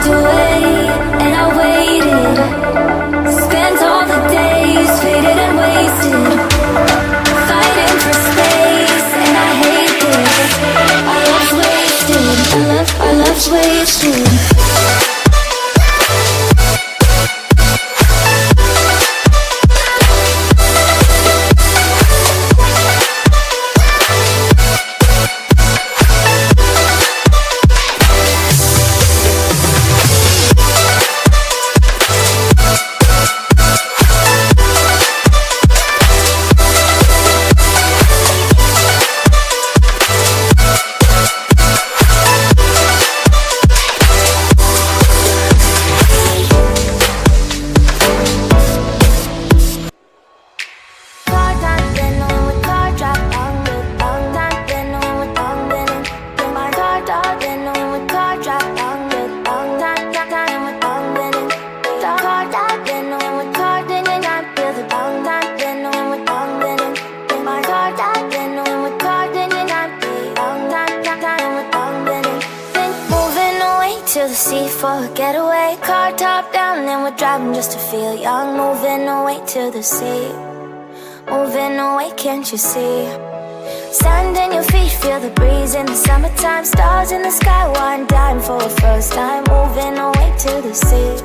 away, and I waited. Spent all the days, faded and wasted, fighting for space, and I hate this. Our love's wasted, our love's wasted. For a getaway, car top down, and we're driving just to feel young. Moving away to the sea, moving away, can't you see? Sand in your feet, feel the breeze in the summertime. Stars in the sky, one dime for a first time. Moving away to the sea,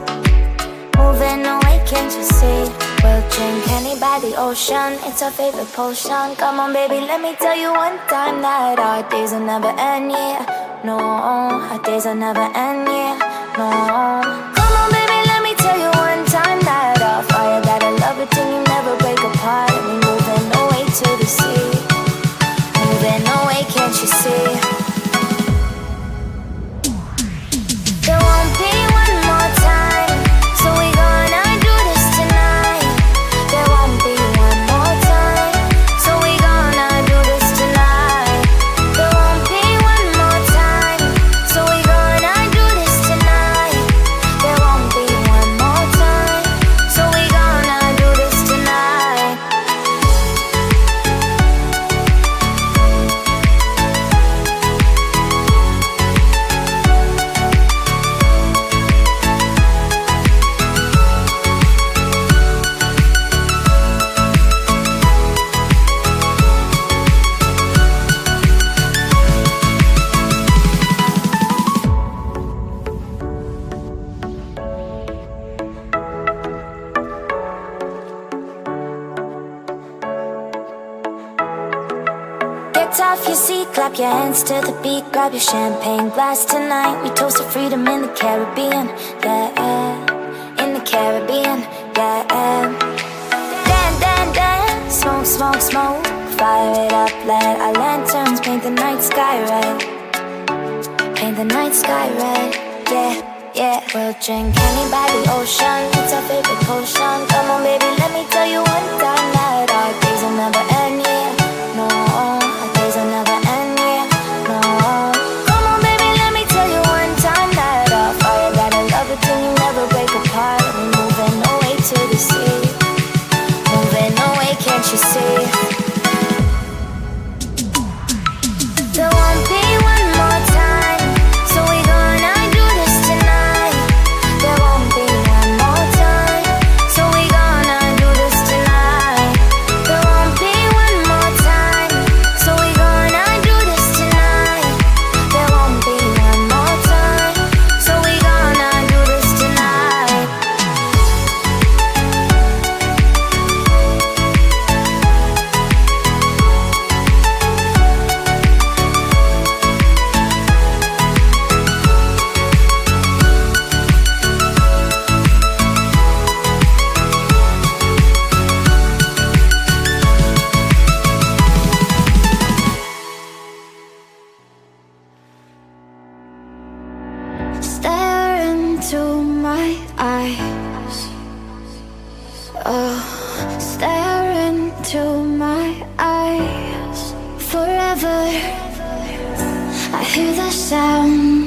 moving away, can't you see? We'll drink honey by the ocean, it's our favorite potion. Come on baby, let me tell you one time that our days will never end, yeah. No, our days will never end, yeah. No. Come on baby, let me tell you one time that our fire got a love it till you never break apart. And we moving away to the sea, moving away, can't you see? There won't be one more time, so we gonna do this tonight. There won't be one more time, so we gonna do this tonight. There won't be one more time, so we gonna do this tonight. There won't be one more time, so we gonna do this tonight. Get off your seat, clap your hands to the beat. Grab your champagne glass tonight. We toast to freedom in the Caribbean, yeah. In the Caribbean, yeah. Dan, dan, dan, smoke, smoke, smoke. Fire it up, let our lanterns paint the night sky red. Paint the night sky red, yeah, yeah. We'll drink honey by the ocean, it's our favorite potion. Come on baby, let me tell you one time that our days will never end, yeah. No, our days will never end, yeah. No. Come on baby, let me tell you one time that our fire got a love it till you never break apart. And we're moving away to the sea, moving away, can't you see? There won't be one more time, so we gonna do this tonight. There won't be one more time, so we gonna do this tonight. There won't be one more time, so we gonna do this tonight. There won't be one more time, so we gonna do this tonight. Stare into my eyes, oh, stare into my eyes. Forever, I hear the sound